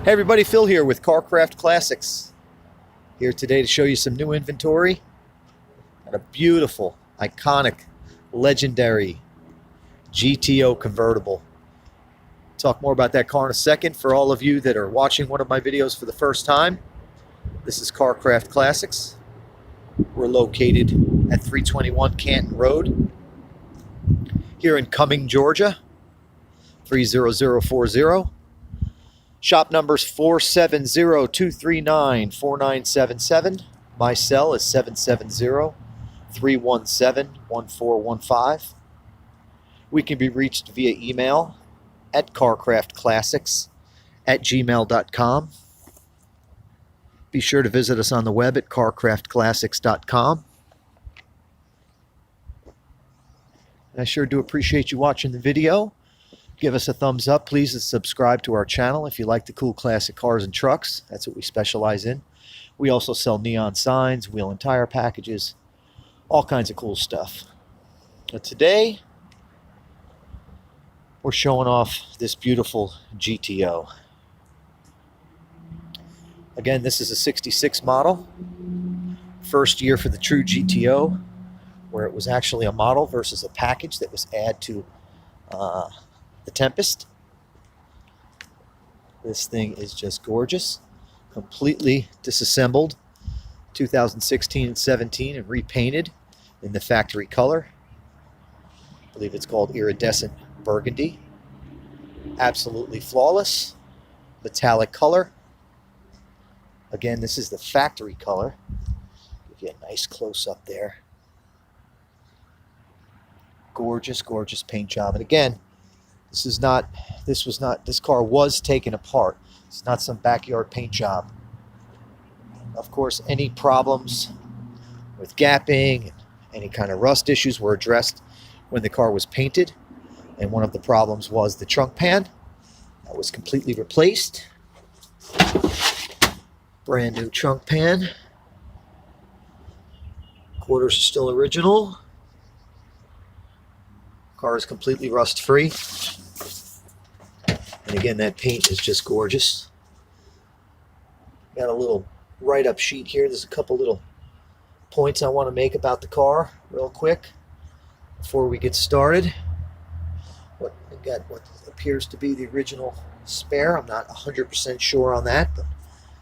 Hey everybody, Phil here with CarCraft Classics. Here today to show you some new inventory and a beautiful, iconic, legendary GTO convertible. Talk more about that car in a second. For all of you that are watching one of my videos for the first time, this is CarCraft Classics. We're located at 321 Canton Road here in Cumming, Georgia, 30040. Shop number's 470-239-4977. My cell is 770-317-1415. We can be reached via email at carcraftclassics@gmail.com. Be sure to visit us on the web at carcraftclassics.com. I sure do appreciate you watching the video. Give us a thumbs up, please, and subscribe to our channel if you like the cool classic cars and trucks. That's what we specialize in. We also sell neon signs, wheel and tire packages, all kinds of cool stuff. But today, we're showing off this beautiful GTO. Again, this is a 66 model. First year for the true GTO, where it was actually a model versus a package that was added to the Tempest. This thing is just gorgeous. Completely disassembled 2016 and 17 and repainted in the factory color. I believe it's called iridescent burgundy. Absolutely flawless. Metallic color. Again, this is the factory color. Give you a nice close-up there. Gorgeous, gorgeous paint job. And again, this car was taken apart. It's not some backyard paint job. Of course, any problems with gapping and any kind of rust issues were addressed when the car was painted. And one of the problems was the trunk pan. That was completely replaced. Brand new trunk pan. Quarters are still original. Car is completely rust free. And again, that paint is just gorgeous. Got a little write-up sheet here. There's a couple little points I want to make about the car real quick before we get started. We got what appears to be the original spare. I'm not 100% sure on that, but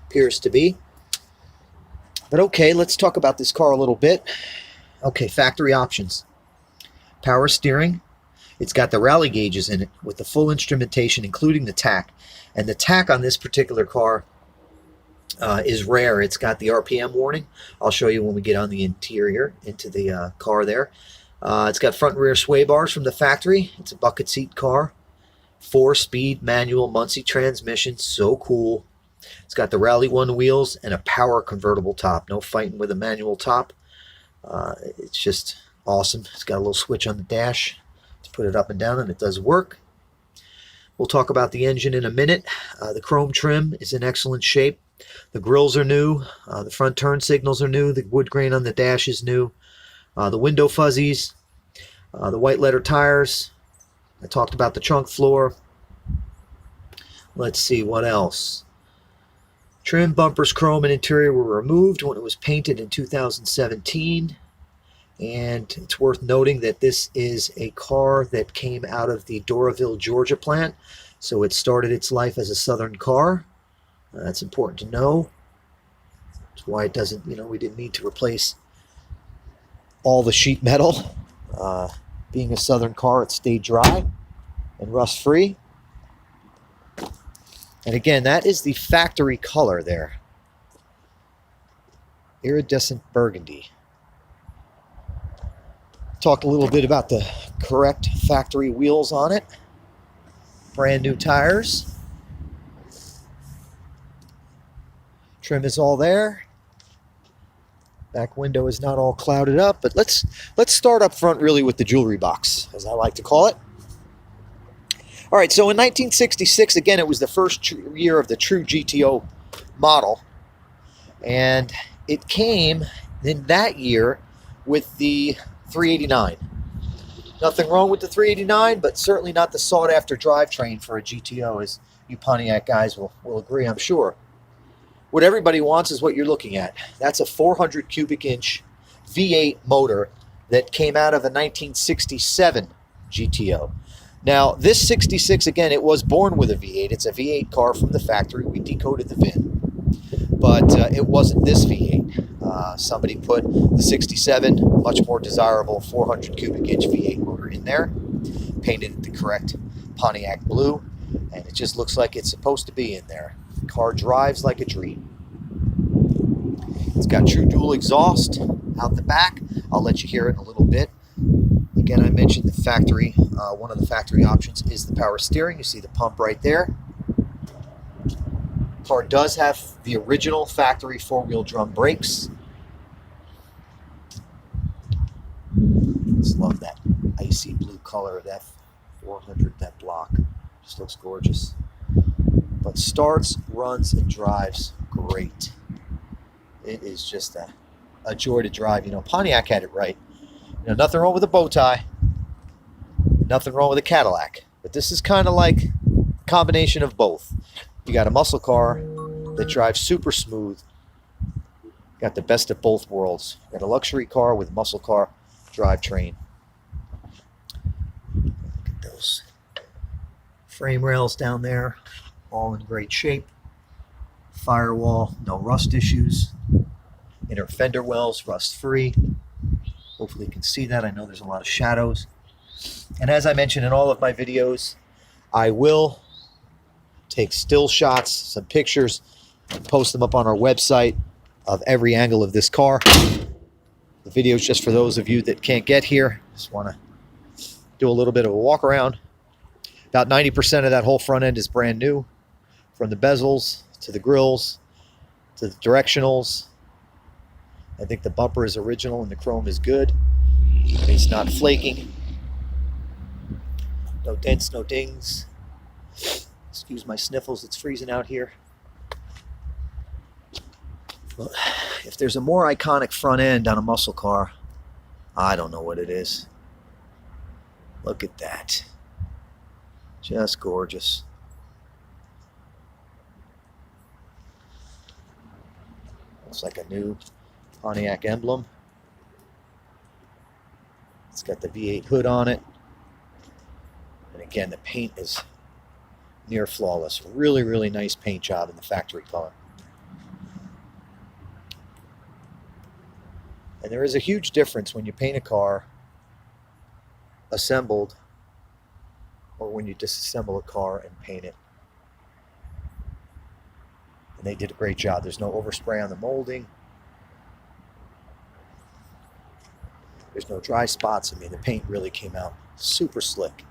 appears to be. But okay, let's talk about this car a little bit. Okay, factory options. Power steering. It's got the rally gauges in it with the full instrumentation, including the tack. And the tack on this particular car is rare. It's got the RPM warning. I'll show you when we get on the interior into the car there. It's got front and rear sway bars from the factory. It's a bucket seat car. 4-speed manual Muncie transmission. So cool. It's got the Rally 1 wheels and a power convertible top. No fighting with a manual top. It's just awesome. It's got a little switch on the dash to put it up and down, and it does work. We'll talk about the engine in a minute. The chrome trim is in excellent shape. The grills are new. The front turn signals are new. The wood grain on the dash is new. The window fuzzies. The white letter tires. I talked about the trunk floor. Let's see what else. Trim, bumpers, chrome, and interior were removed when it was painted in 2017. And it's worth noting that this is a car that came out of the Doraville, Georgia plant. So it started its life as a Southern car. That's important to know. That's why it doesn't, we didn't need to replace all the sheet metal. Being a Southern car, it stayed dry and rust free. And again, that is the factory color there. Iridescent burgundy. Talk a little bit about the correct factory wheels on it. Brand new tires. Trim is all there. Back window is not all clouded up, but let's start up front really with the jewelry box, as I like to call it. All right, so in 1966, again, it was the first year of the true GTO model, and it came in that year with the 389. Nothing wrong with the 389, but certainly not the sought-after drivetrain for a GTO, as You Pontiac guys will agree, I'm sure. What everybody wants is what you're looking at. That's a 400 cubic inch V8 motor that came out of a 1967 GTO. Now, this 66, again, it was born with a V8. It's a V8 car from the factory. We decoded the VIN. But it wasn't this V8. Somebody put the 67, much more desirable 400 cubic inch V8 motor in there, painted it the correct Pontiac blue, and it just looks like it's supposed to be in there. The car drives like a dream. It's got true dual exhaust out the back. I'll let you hear it in a little bit. Again, I mentioned the factory. One of the factory options is the power steering. You see the pump right there. The car does have the original factory four-wheel drum brakes. Just love that icy blue color of that 400, that block. Just looks gorgeous. But starts, runs, and drives great. It is just a joy to drive. You know, Pontiac had it right. You know, nothing wrong with a bow tie. Nothing wrong with a Cadillac. But this is kind of like a combination of both. You got a muscle car that drives super smooth. Got the best of both worlds. Got a luxury car with muscle car drivetrain. Look at those frame rails down there, all in great shape. Firewall, no rust issues. Inner fender wells, rust free. Hopefully you can see that. I know there's a lot of shadows. And as I mentioned in all of my videos, I will take still shots, some pictures, and post them up on our website of every angle of this car. The video is just for those of you that can't get here. Just want to do a little bit of a walk around. About 90% of that whole front end is brand new, from the bezels to the grills to the directionals. I think the bumper is original and the chrome is good. It's not flaking. No dents, no dings. Excuse my sniffles, it's freezing out here. Well, if there's a more iconic front end on a muscle car, I don't know what it is. Look at that. Just gorgeous. Looks like a new Pontiac emblem. It's got the V8 hood on it. And again, the paint is near flawless. Really, really nice paint job in the factory car. And there is a huge difference when you paint a car assembled or when you disassemble a car and paint it. And they did a great job. There's no overspray on the molding. There's no dry spots. I mean, the paint really came out super slick.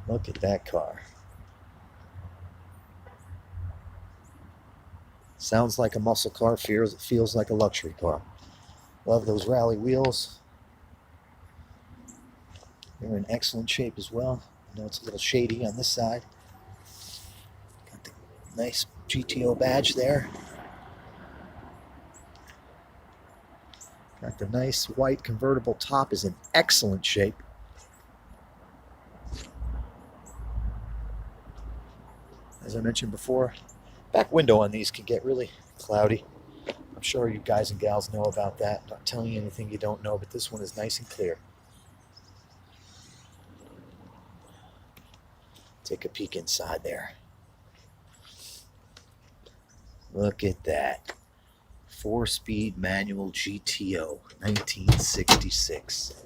Look at that car. Sounds like a muscle car, feels like a luxury car. Love those rally wheels. They're in excellent shape as well. I know it's a little shady on this side. Got the nice GTO badge there. Got the nice white convertible top, is in excellent shape. As I mentioned before, back window on these can get really cloudy. I'm sure you guys and gals know about that. I'm not telling you anything you don't know, but this one is nice and clear. Take a peek inside there. Look at that. 4-speed manual GTO, 1966.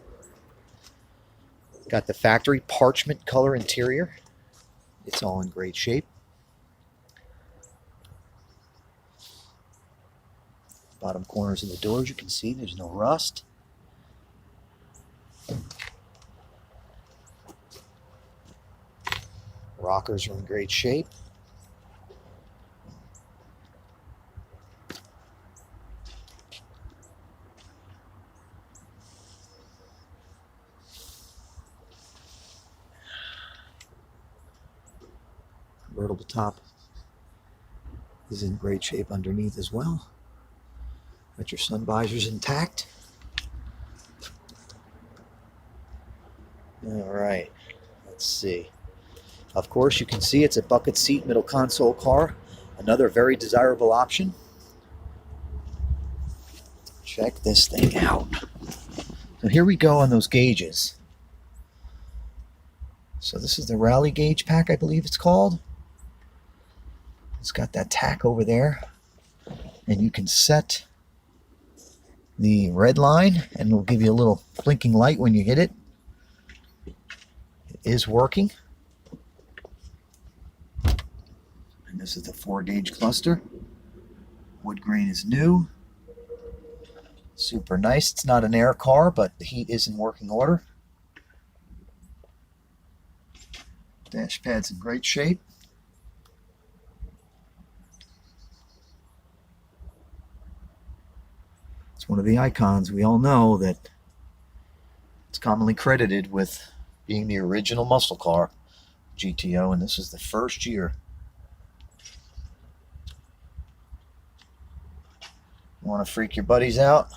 Got the factory parchment color interior. It's all in great shape. Bottom corners of the doors, you can see there's no rust. Rockers are in great shape. Convertible top is in great shape underneath as well. Got your sun visors intact. All right, let's see. Of course, you can see it's a bucket seat middle console car. Another very desirable option. Check this thing out. So here we go on those gauges. So this is the rally gauge pack, I believe it's called. It's got that tack over there. And you can set the red line and it'll give you a little blinking light when you hit it. It is working. And this is the 4-gauge cluster. Wood grain is new. Super nice. It's not an air car, but the heat is in working order. Dash pad's in great shape. It's one of the icons. We all know that it's commonly credited with being the original muscle car, GTO, and this is the first year. You want to freak your buddies out?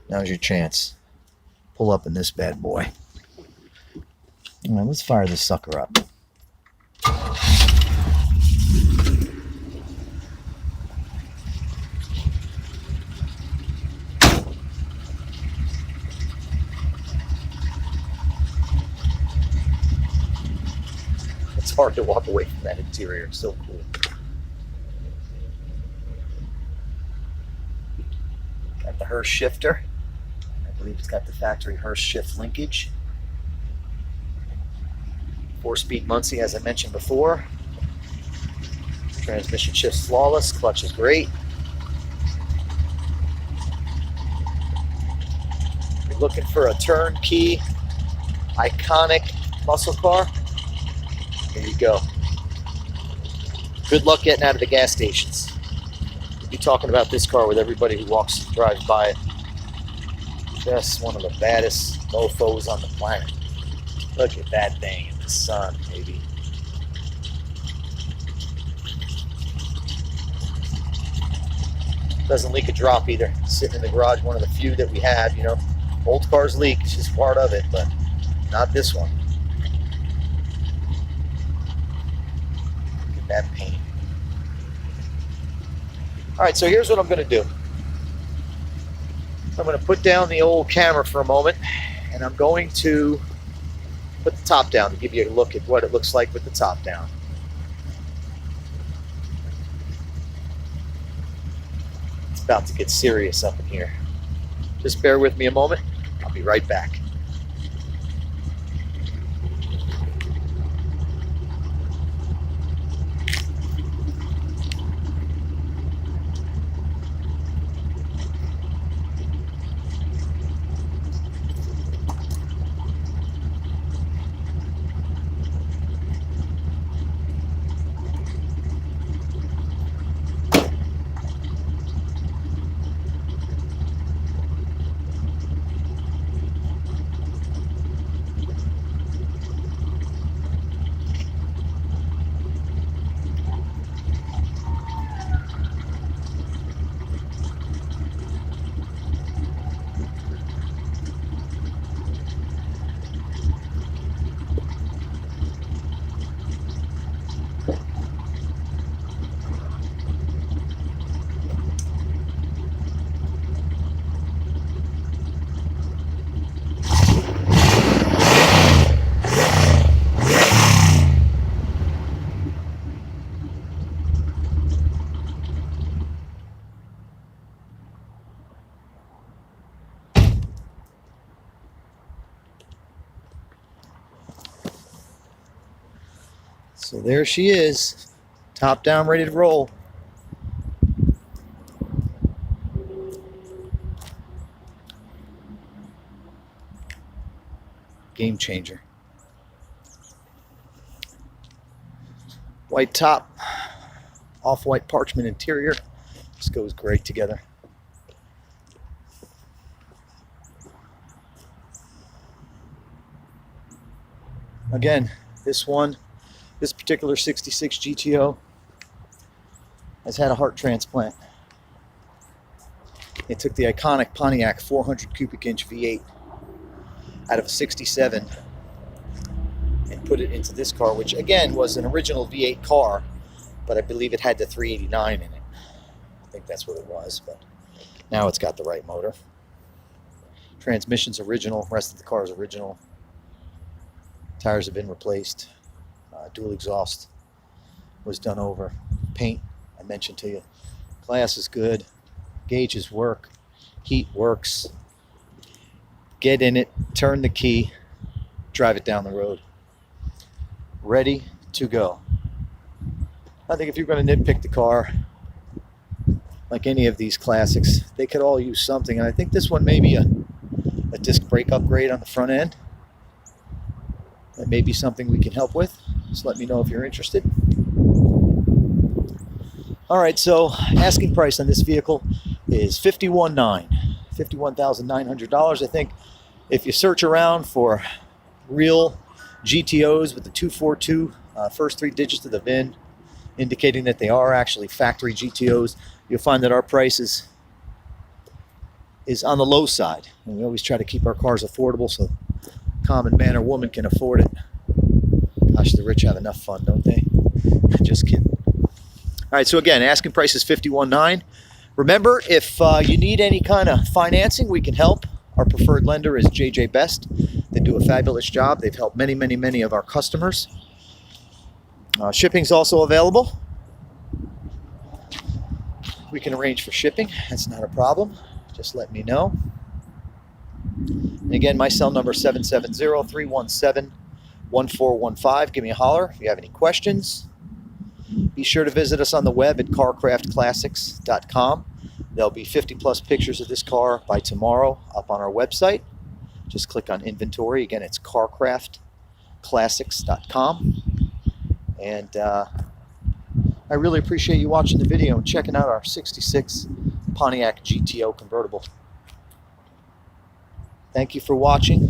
Now's your chance. Pull up in this bad boy. All right, let's fire this sucker up. It's hard to walk away from that interior. It's so cool. Got the Hurst shifter. I believe it's got the factory Hurst shift linkage. 4-speed Muncie, as I mentioned before. Transmission shifts flawless. Clutch is great. If you're looking for a turnkey, iconic muscle car, here you go. Good luck getting out of the gas stations. We'll be talking about this car with everybody who drives by it. Just one of the baddest mofos on the planet. Look at that thing in the sun, baby. Doesn't leak a drop either. Sitting in the garage, one of the few that we have, you know. Old cars leak, it's just part of it, but not this one. Look at that paint. All right, so here's what I'm gonna do. I'm gonna put down the old camera for a moment, and I'm going to put the top down to give you a look at what it looks like with the top down. It's about to get serious up in here. Just bear with me a moment. I'll be right back. So there she is, top down, ready to roll. Game changer. White top, off-white parchment interior. This goes great together. Again, this particular 66 GTO has had a heart transplant. They took the iconic Pontiac 400 cubic inch V8 out of a 67 put it into this car, which again was an original V8 car, but I believe it had the 389 in it. I think that's what it was, but now it's got the right motor. Transmission's original, rest of the car is original. Tires have been replaced. Dual exhaust was done over. Paint, I mentioned to you. Glass is good. Gauges work. Heat works. Get in it, turn the key, drive it down the road. Ready to go. I think if you're going to nitpick the car, like any of these classics, they could all use something. And I think this one may be a disc brake upgrade on the front end. That may be something we can help with. Just let me know if you're interested. All right, so asking price on this vehicle is $51,900. I think if you search around for real GTOs with the 242 first 3 digits of the VIN, indicating that they are actually factory GTOs, you'll find that our price is on the low side. And we always try to keep our cars affordable so common man or woman can afford it. Gosh, the rich have enough fun, don't they? Just kidding. All right, so again, asking price is $51,900. Remember, if you need any kind of financing, we can help. Our preferred lender is JJ Best. They do a fabulous job. They've helped many, many, many of our customers. Shipping's also available. We can arrange for shipping. That's not a problem. Just let me know. And again, my cell number is 770-317-1415. Give me a holler if you have any questions. Be sure to visit us on the web at carcraftclassics.com. There'll be 50 plus pictures of this car by tomorrow up on our website. Just click on inventory. Again, it's carcraftclassics.com. And I really appreciate you watching the video and checking out our 66 Pontiac GTO convertible. Thank you for watching.